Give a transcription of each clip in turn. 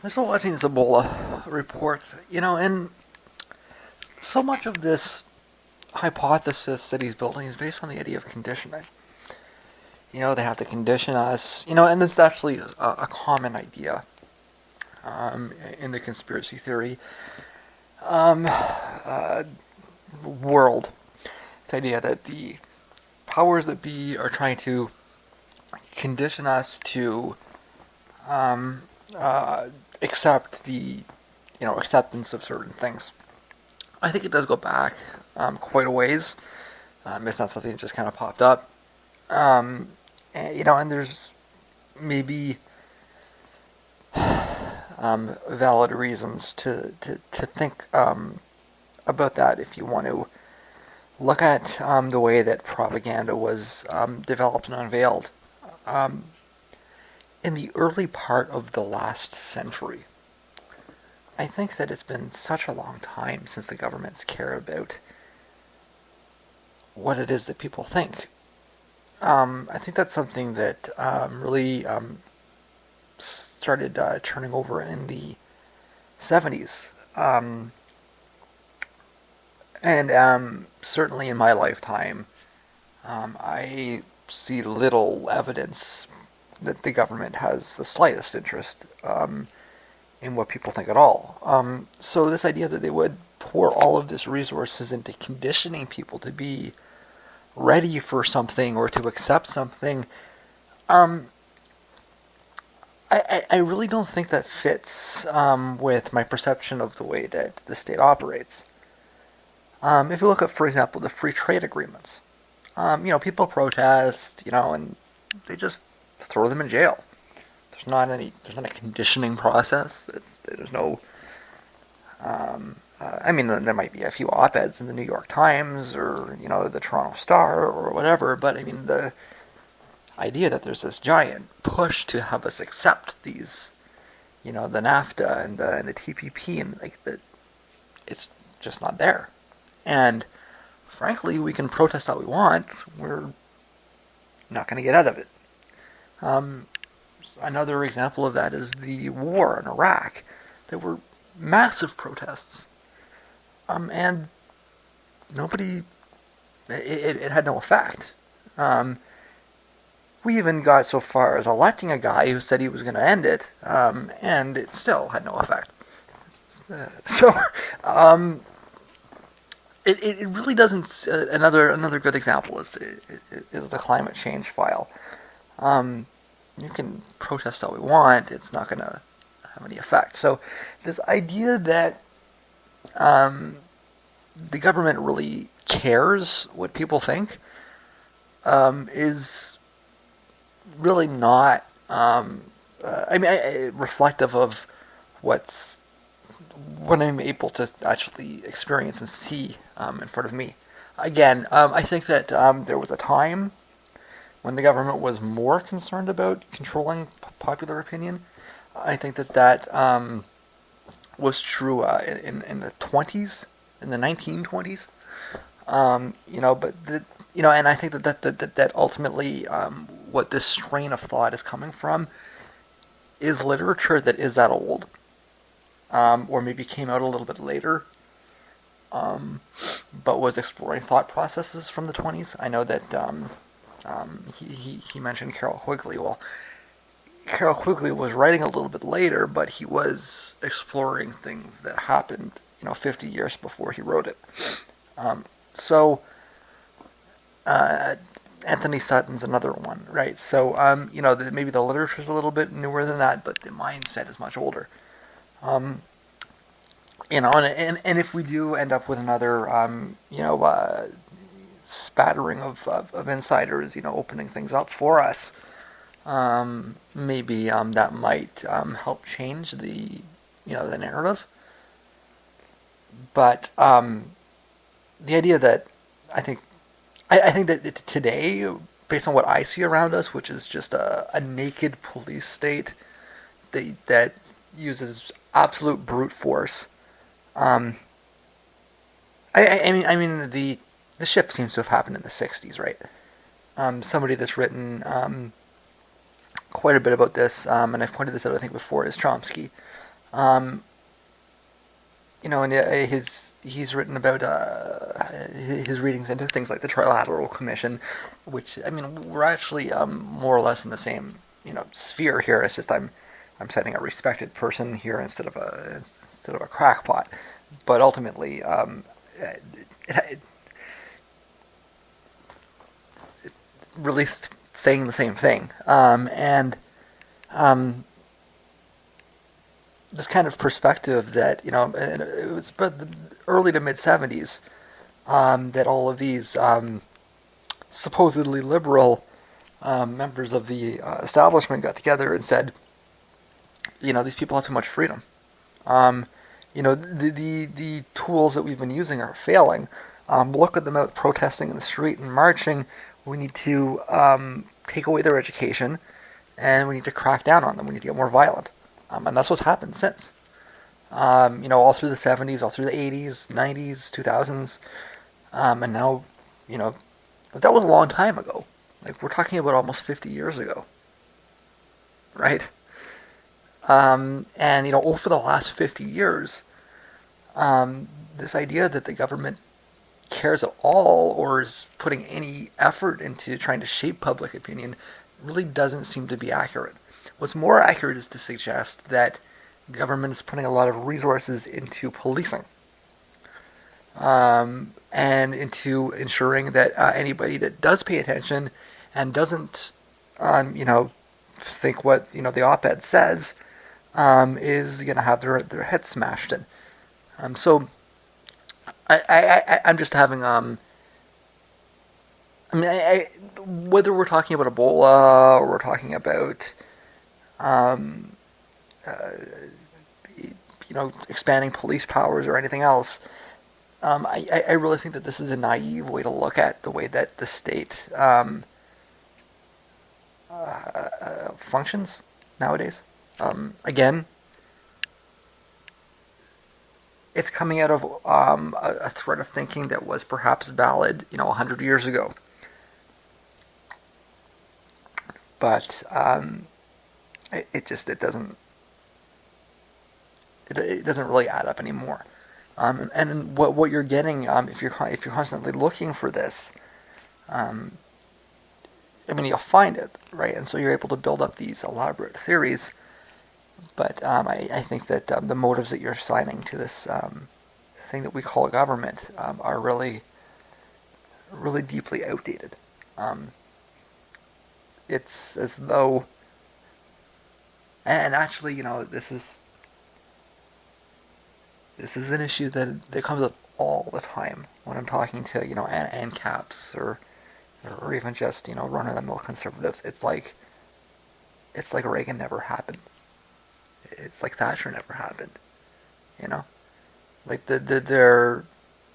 I'm still watching this Ebola report, and so much of this hypothesis that he's building is based on the idea of conditioning. They have to condition us, and this is actually a common idea in the conspiracy theory uh, world. This idea that the powers that be are trying to condition us to um, uh, accept the, acceptance of certain things. I think it does go back quite a ways. It's not something that just kind of popped up. And there's maybe valid reasons to think about that if you want to look at the way that propaganda was developed and unveiled um, in the early part of the last century. I think that it's been such a long time since the governments care about what it is that people think. I think that's something that really started turning over in the 70s. And certainly in my lifetime, I see little evidence that the government has the slightest interest in what people think at all. So this idea that they would pour all of this resources into conditioning people to be ready for something or to accept something, um, I really don't think that fits with my perception of the way that the state operates. If you look at, for example, the free trade agreements, people protest, and they just throw them in jail. There's not a conditioning process. There's no, I mean, there might be a few op-eds in the New York Times or, the Toronto Star or whatever, but I mean, the idea that there's this giant push to have us accept these, the NAFTA and the TPP, and like that, it's just not there. And frankly, we can protest all we want. We're not going to get out of it. Um, Another example of that is the war in Iraq. There were massive protests, and nobody. It had no effect. Um, we even got so far as electing a guy who said he was going to end it, and it still had no effect. So, um, it really doesn't. Another good example is the climate change file. Um, you can protest all we want; it's not going to have any effect. So, this idea that um, the government really cares what people think is really not. Reflective of what's what I'm able to actually experience and see in front of me. Again, I think that there was a time when the government was more concerned about controlling popular opinion. I think that was true in the 20s, in the 1920s. And I think that ultimately what this strain of thought is coming from is literature that is that old, or maybe came out a little bit later, um, but was exploring thought processes from the 20s. I know that he mentioned Carol Quigley. Well, Carol Quigley was writing a little bit later, but he was exploring things that happened, 50 years before he wrote it. So uh, Anthony Sutton's another one, right? So maybe the literature is a little bit newer than that, but the mindset is much older. Um, and if we do end up with another, spattering of insiders, opening things up for us, maybe that might help change the narrative. But the idea that I think I think that today, based on what I see around us, which is just a naked police state that uses absolute brute force. Um, I mean the shift seems to have happened in the '60s, right? Somebody that's written quite a bit about this, and I've pointed this out I think before, is Chomsky. Um, and he's written about his readings into things like the Trilateral Commission, which I mean we're actually more or less in the same sphere here. It's just I'm citing a respected person here instead of a crackpot, but ultimately it, it's really saying the same thing, and um, this kind of perspective that it was about the early to mid 70s that all of these supposedly liberal members of the establishment got together and said, these people have too much freedom. Um, the tools that we've been using are failing. Look at them out protesting in the street and marching. We need to take away their education, and we need to crack down on them. We need to get more violent, and that's what's happened since. All through the 70s, all through the 80s, 90s, 2000s, and now, you know, that was a long time ago. Like we're talking about almost 50 years ago, right? And over the last 50 years, this idea that the government cares at all or is putting any effort into trying to shape public opinion really doesn't seem to be accurate. What's more accurate is to suggest that government is putting a lot of resources into policing and into ensuring that anybody that does pay attention and doesn't, think what the op-ed says is going to have their head smashed in. So I'm just having I mean whether we're talking about Ebola or we're talking about um, uh, expanding police powers or anything else, I really think that this is a naive way to look at the way that the state functions nowadays. Again, it's coming out of a thread of thinking that was perhaps valid, 100 years ago. But it doesn't really add up anymore. And what you're getting if you're constantly looking for this, um, I mean you'll find it, right? And so you're able to build up these elaborate theories. But I think that the motives that you're assigning to this thing that we call government are really really deeply outdated. Um, it's as though, and actually, this is an issue that comes up all the time when I'm talking to ANCAPs or even just run of the mill conservatives. It's like Reagan never happened. It's like Thatcher never happened. You know, like they're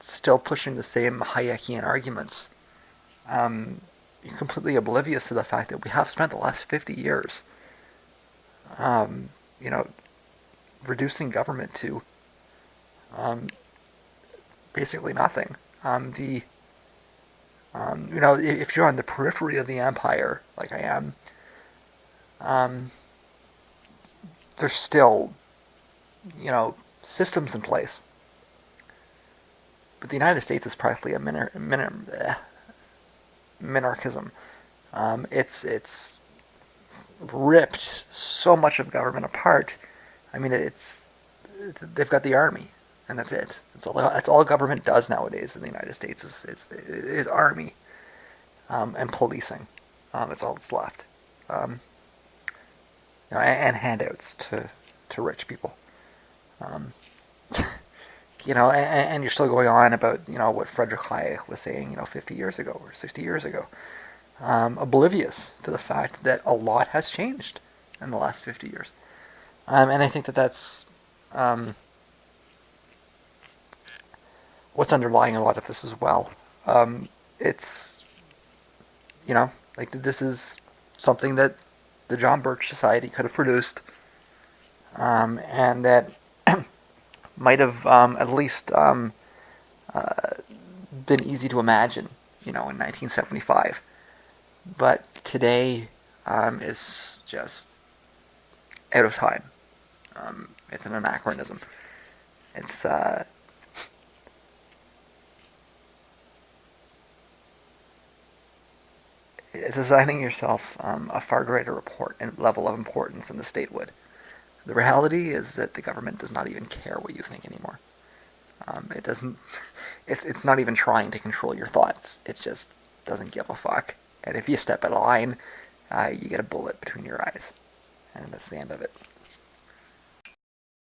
still pushing the same Hayekian arguments. You're completely oblivious to the fact that we have spent the last 50 years, um, you know, reducing government to um, basically nothing. The if you're on the periphery of the empire, like I am, um, there's still systems in place. But the United States is practically a minarchism. It's ripped so much of government apart. I mean, they've got the army, and that's it. That's all government does nowadays in the United States is army and policing. It's all that's left, um, and handouts to rich people. Um, and you're still going on about what Frederick Hayek was saying 50 years ago or 60 years ago, oblivious to the fact that a lot has changed in the last 50 years. And I think that that's um, what's underlying a lot of this as well. It's like this is something that the John Birch Society could have produced, and that might have at least uh, been easy to imagine, in 1975. But today is just out of time. It's an anachronism. It's it's assigning yourself a far greater report and level of importance than the state would. The reality is that the government does not even care what you think anymore. It doesn't. It's not even trying to control your thoughts. It just doesn't give a fuck. And if you step out of line, you get a bullet between your eyes, and that's the end of it.